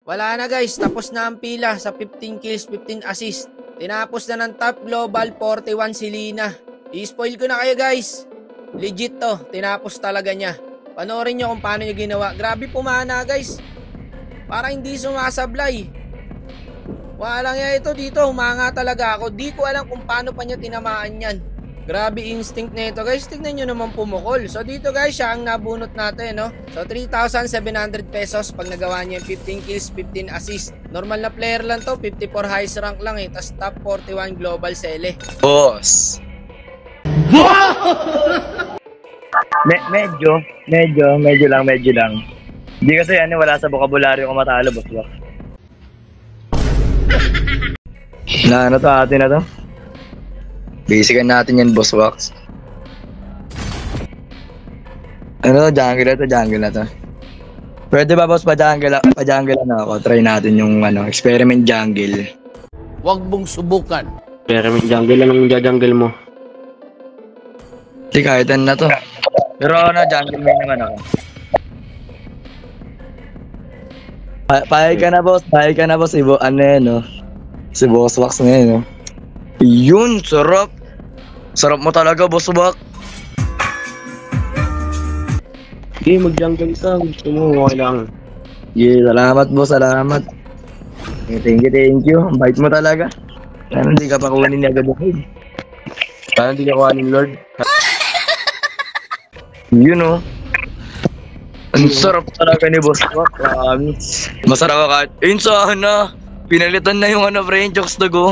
Wala na guys, tapos na ang pila sa 15 kills, 15 assist. Tinapos na ng top global 41 si Lina. I-spoil ko na kayo guys. Legit to, tinapos talaga niya. Panoorin nyo kung paano niya ginawa. Grabe pumana guys. Para hindi sumasablay. Wala nga ito dito, humanga talaga ako. Di ko alam kung paano pa niya tinamaan yan. Grabe instinct na ito guys, tignan nyo naman pumukol. So dito guys, siya ang nabunot natin, no? So 3,700 pesos pag nagawa niya yung 15 kills, 15 assist. Normal na player lang to, 54 highest rank lang eh. Tapos top 41 global sele. Boss! medyo lang. Hindi kasi wala sa bokabularyo kung matalo, boss. Na to, atin na to. Basican natin yan, boss wax. Jungle na to. Pwede ba, boss, pa-jungle na ako? Try natin yung experiment jungle. Huwag mong subukan. Experiment jungle lang ang jungle mo. Hindi, kahit na to. Pero jungle main naman ako. Pahig ka na, boss. Si boss wax na yun, no? Yun, sarap. Sarap mo talaga, boss wax. Okay, mag-jungle ka. Gusto mo, okay lang. Yeah, salamat, boss. Salamat. Thank you. Ang bait mo talaga. Sana hindi ka pa kuhanin niya agad ako. Sana hindi ka kuhanin, Lord. Yun, no? Ang sarap talaga ni boss wax. Promise. Masarap ka. Ayun, sana. Pinalitan na yung friend jokes na go.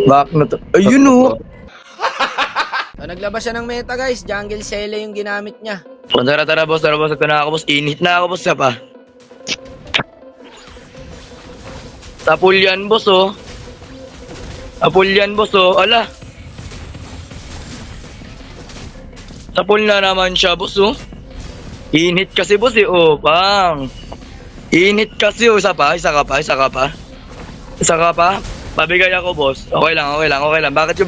Back na to. Ayun, no? So naglabas siya ng meta guys, jungle sele yung ginamit niya. Tara, boss. Ito na ako, boss. Init na ako, boss. Ka pa. Tapul yan, boss, oh. Ala. Tapul na naman siya, boss, oh. Init kasi, boss, eh. Oh, pang. Init kasi, oh. Isa ka pa. Pabigay ako, boss. Okay lang. Bakit ko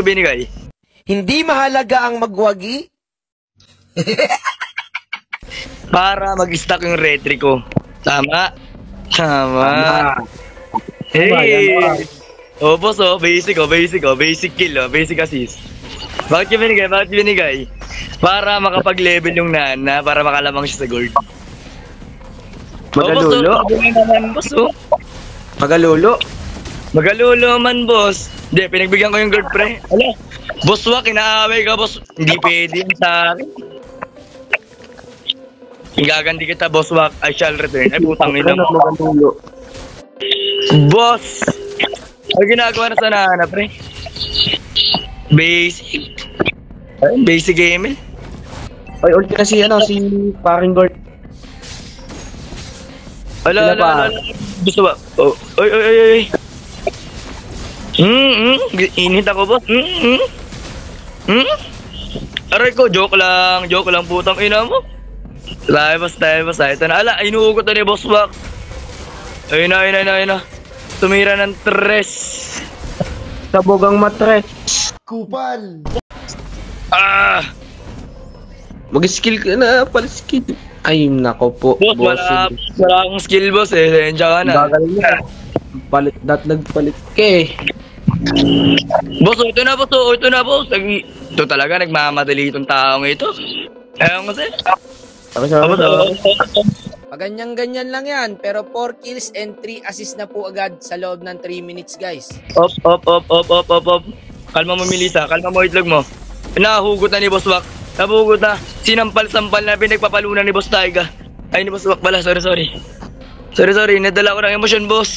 binigay? Hindi mahalaga ang magwagi? Para mag-stack yung retry ko. Tama. Hey! Oh, boss, oh. Basic kill, oh. Basic assist. Bakit ko binigay? Para makapag-level yung Nana, para makalamang siya sa gold. Magalulo? Boss, oh. Magalulo man, boss. Hindi, pinagbigyan ko yung gold, pre. Ala, boss wa, kinaaway ka, boss. Hindi pwede yun sa akin. Igaganti kita, boss wa. I shall return. Ay, putang ina mo. Boss! Ano ginagawa na sa Nana, pre? Basic game, eh. Ay, ulti na si paring guard. Ala. Gusto ba? Oh, oy. Init ako, boss. Aray ko, joke lang, putang ina mo. Tayo, boss. Ito na, ala, inuugot na ni boss back. Ayun na. Tumira ng tres. Sabogang matres. Kupal. Mag-skill ka na, pal-skill. Ay, nako po. Boss, wala akong skill, boss, eh. Sensya ka na. Bagal na. Nagpalit ka, eh. Boss, ito na, boss. Ito talaga, nagmamadali itong taong ito. Ewan ko sa'yo. Pag ganyan lang yan, pero 4 kills and 3 assists na po agad sa loob ng 3 minutes guys. Op. Kalma mo, Melissa. Kalma mo, itlog mo. Nahugot na ni Boss Wak. Sinampal-sampal na pinagpapalunan ni Boss Taiga. Ay, ni Boss Wak pala. Sorry. Nadala ko ng emosyon, boss.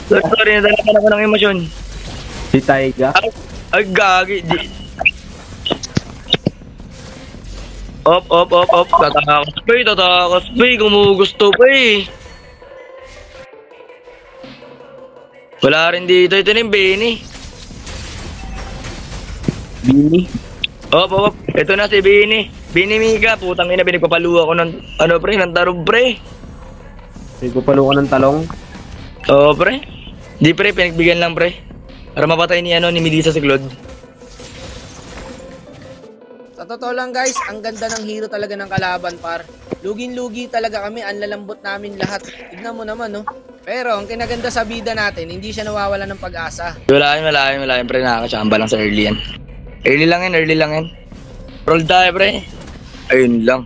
Nadala ko ng emosyon. Si Taiga? Ay, gagi. Op. Tatakas, bay. Gumugusto, bay. Wala rin dito. Ito na yung Benny. Op. Ito na si Benny. Benny Mika. Putang ina, pinagpapaluwa ko ng, ng tarog, pre. Pinagpapaluwa ko ng talong? Oo, pre. Di, pre. Pinagbigyan lang, pre. Para mapatay ni Melissa si Claude. Sa totoo lang guys, ang ganda ng hero talaga ng kalaban par. Lugin-lugi talaga kami, ang lalambot namin lahat. Tignan mo naman no. Pero ang kinaganda sa bida natin, hindi siya nawawala ng pag-asa. Wala yun, pre, nakakachamba lang sa early yan. Early lang yan. Roll tayo, pre. Ayun lang.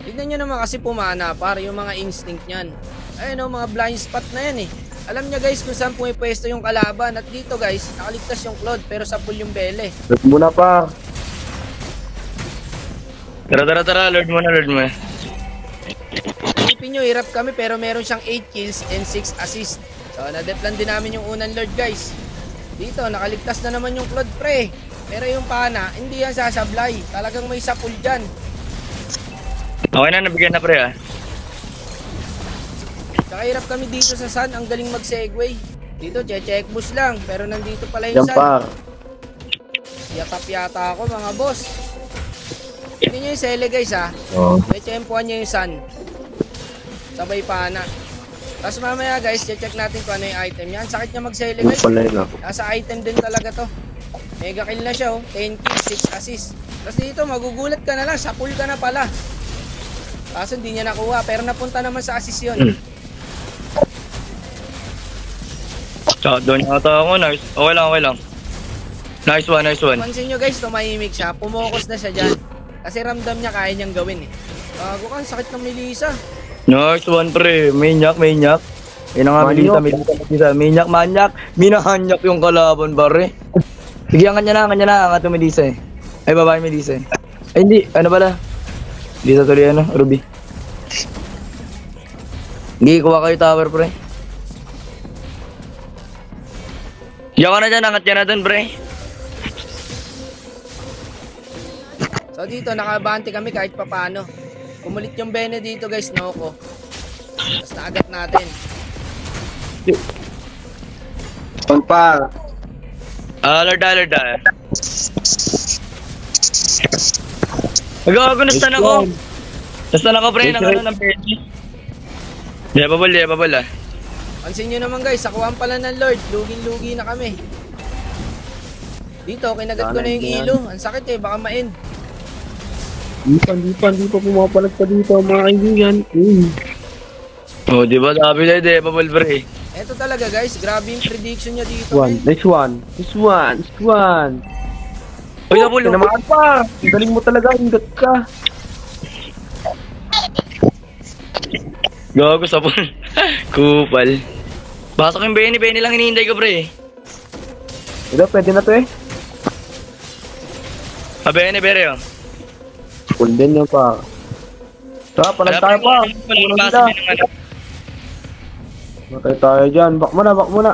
Tignan nyo naman kasi pumana par, yung mga instinct niyan. Ayun o, mga blind spot na yan eh. Alam niya guys kung saan pumipwesto yung kalaban. At dito guys, nakaligtas yung Claude pero sa pool yung Bele. Lord muna pa. Tara, Lord mo na. Isipin nyo, hirap kami pero meron siyang 8 kills and 6 assists. So, nadeplan din namin yung unang Lord guys. Dito, nakaligtas na naman yung Claude pre. Pero yung pana, hindi yan sasablay. Talagang may sapul dyan. Okay na, nabigyan na, pre, ah. Saka hirap kami dito sa Sun, ang galing mag-segway. Dito, check boost lang. Pero nandito pala yung Yan Sun. par. Yatap yata ako mga boss. Tignan nyo yung Sele guys ha. Oo. May tsempohan nyo yung Sun. Sabay pana. Tapos mamaya guys, check natin kung ano yung item niya. Ang sakit niya mag-Sele Yung guys. pala yun, ah. Nasa item din talaga to. Mega kill na siya oh. 10 kills, 6 assists. Tapos dito, magugulat ka na lang. Sa pool ka na pala. Kaso hindi niya nakuha. Pero napunta naman sa assist yun. Doon yata ako, nice. Okay lang. Nice one. Pansin nyo guys, tumahimik siya. Pumokos na siya dyan. Kasi ramdam niya kaya niyang gawin eh. Bago ka, ang sakit ng Melissa. Nice one, pre. Maniac. Yun na nga, Melissa. Maniac. Minahanyak yung kalaban, pare. Sige, angat niya na. Angat yung Melissa eh. Ay, babae Melissa eh. Ay, hindi. Ano pala? Melissa tuloy, Ruby. Hindi, kuha kayo tower, pre. Yaw ka na dyan, angat ka na dun, pre. So dito, nakabante kami kahit papano. Kumulit yung Bene dito guys, Noko. Tapos naagat natin. On par. Lord. Gago, nastan ako. Nastan ako, pre, ng pwede. Di ba, ah. Pansin nyo naman guys, sakuhan pala ng Lord. Lugin-lugi na kami. Dito, kinagat ko na yung ilo. Ang sakit eh, baka ma-end. Di pa pumapalag pa dito, mga kaibigan. Oh, di ba, sabi na, di ba, pre. Eto talaga guys, grabe yung prediction niya dito. Nice one. Uy, napul. Naman pa. Galing mo talaga, ingat ka. Gago, sapon. Kupal. Basok yung Benny lang hinihintay ko, pre. Ito, pwede na to eh. Benny, bere, oh. Full din yun pa. Tara, palag tayo pa. Matay tayo dyan. Bak mo na.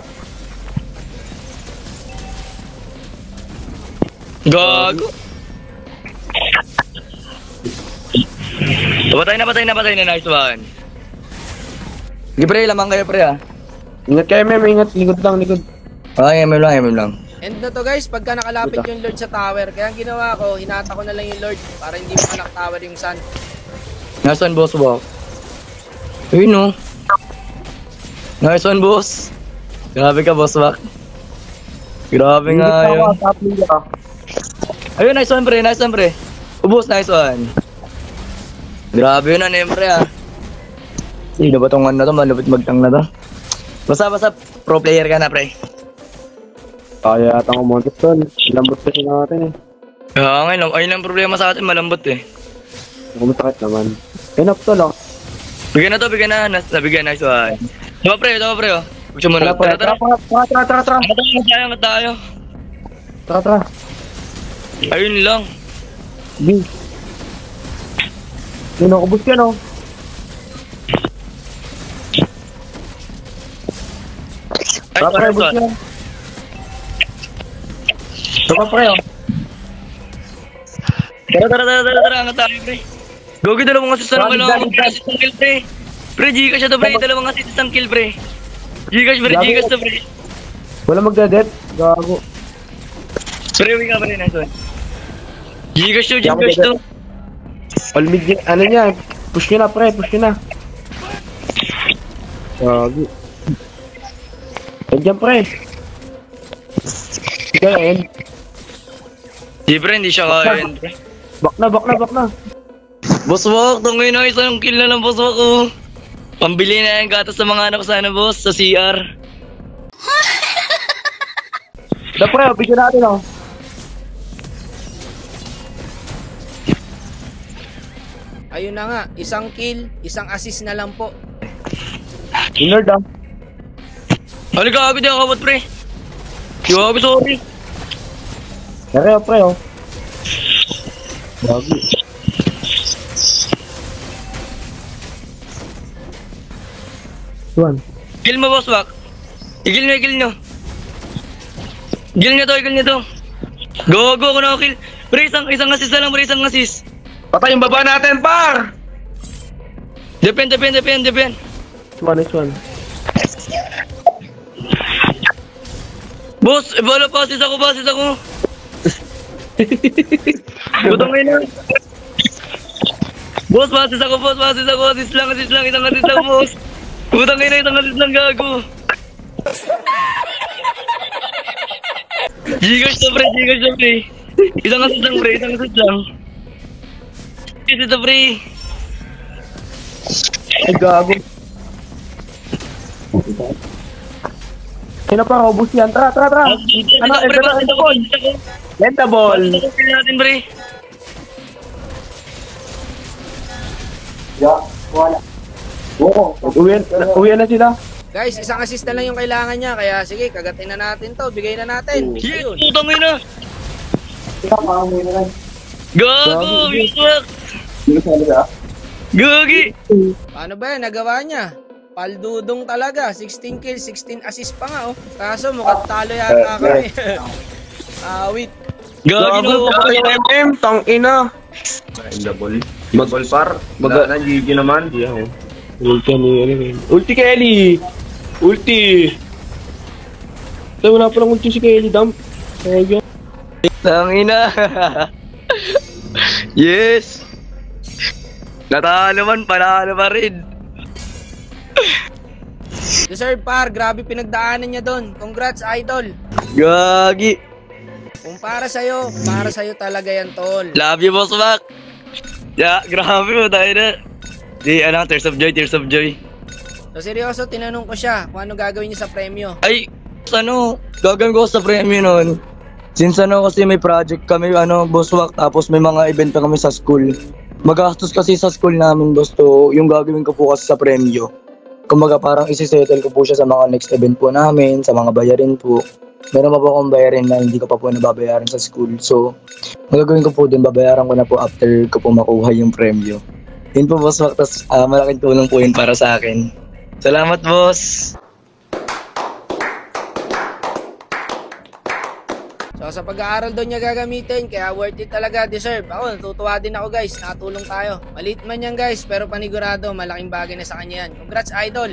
Gago. Patay na. Nice one. Sige, pre, lamang kayo, pre, ah. Ingat kayo, mem. Ingat. Likod lang. Okay, MM lang. End na to guys, pagka nakalapit yung Lord sa tower. Kaya ang ginawa ko, hinata ko na lang yung Lord para hindi makanak tower yung Sun. Nice one, boss, walk. Ayun, no. Nice one, boss. Grabe ka, boss, walk. Grabe nga yun. Ayun, nice one, pre. Ubus, nice one. Grabe yun, pre, ah. Sino ba tong ano na to? Malupit magtang na to. Basta, pro player ka na, pre. Kaya atang umontot doon. Lambot kasi natin eh. Ngayon, ayun lang problema sa atin, malambot eh. Kumasakit naman. Enough to lang. Bigyan na to, nabigyan, nice one. Tama, pre, oh. Huwag siya muna. Tara. Angat tayo. Tara. Ayun lang. B. Yun ako, boost yan oh. Ay, Tara, pre, boost yan. Tara, pre oh. Tara, angat tayo, pre. Gogi, dalawang assist na naman ako. Assist ng kill, pre. Pre, Gcash na to, pre. Dalawang assist ng kill, pre. Gcash to, pre. Wala magdadet. Gago. Pre, uwi ka, pre. Nice one. Gcash to. All mid yun. Ano niya? Push nyo na, pre. Gago. Diyan, pre. Hindi, Di, pre, hindi siya kaya, pre. Back na. Boss Wak, tungay na isang kill na lang Boss Wak oh. Pambili na yung gatas sa mga anak ko sana boss, sa CR. Da pre, bigyan natin oh. Ayun na nga, isang kill, isang assist na lang po. Inerd ah. Halika agad yung kabot pre. Grabe, sorry. Kaya pre oh. Grabe. Tuan. Kill mo Boss Wak. Igil nyo. Igil nyo to. Go ko na kill. Pre, isang assist na lang pre, isang assist. Patay yung baba natin, par! Depend. Nice one. Boss, wala pa assist ako. Butang ngayon. Boss, assist ako. Assist lang, isang assist lang, boss. Butang ngayon, isang assist lang, gago. Gigas to, pre. Isang assist lang, pre. Ito, pre. Ay, gago. Sino pa, robust yan? Tara. Ano, Lentable. Kill natin, pre. Uwi na sila. Guys, isang assist na lang yung kailangan niya. Kaya sige, kagatin na natin to. Bigay na natin. Shit, Ayun. putang ina. Gago, Biswak. Gagi. Paano ba yan? Nagawa niya. Paldudong talaga. 16 kills, 16 assist pa nga oh. Kaso mukhang talo yata kami. Wait. Gagi na. MM, tang ina. Double par. Baga na GG naman. Ulti Kelly. Tayo wala pa lang ulti si Kelly, dam. Ayun. Tangina. Yes. Panalo pa rin. Deserve par. Grabe pinagdaanan niya doon. Congrats, idol. Gagi. Kung para sa'yo talaga yan, tol. Love you, Boss Mac. Yeah, grabe mo tayo na. Di, tears of joy. So seryoso, tinanong ko siya kung ano gagawin niya sa premyo. Ay, gagawin ko sa premyo nun. Since kasi may project kami, Boss Mac, tapos may mga event pa kami sa school. Magastos kasi sa school namin, boss, to yung gagawin ko po kasi sa premyo. Kumbaga parang isi-settle ko po siya sa mga next event po namin, sa mga bayarin po. Meron pa po akong bayarin na hindi ko pa po nababayaran sa school. So, magagawin ko po din, babayaran ko na po after ko po makuha yung premyo. Yun po, boss, tapos malaking tulong po yun para sa akin. Salamat, boss! So sa pag-aaral doon niya gagamitin, kaya worth it talaga, deserve. Ako, natutuwa din ako guys, nakatulong tayo. Maliit man yan guys, pero panigurado, malaking bagay na sa kanya yan. Congrats, idol!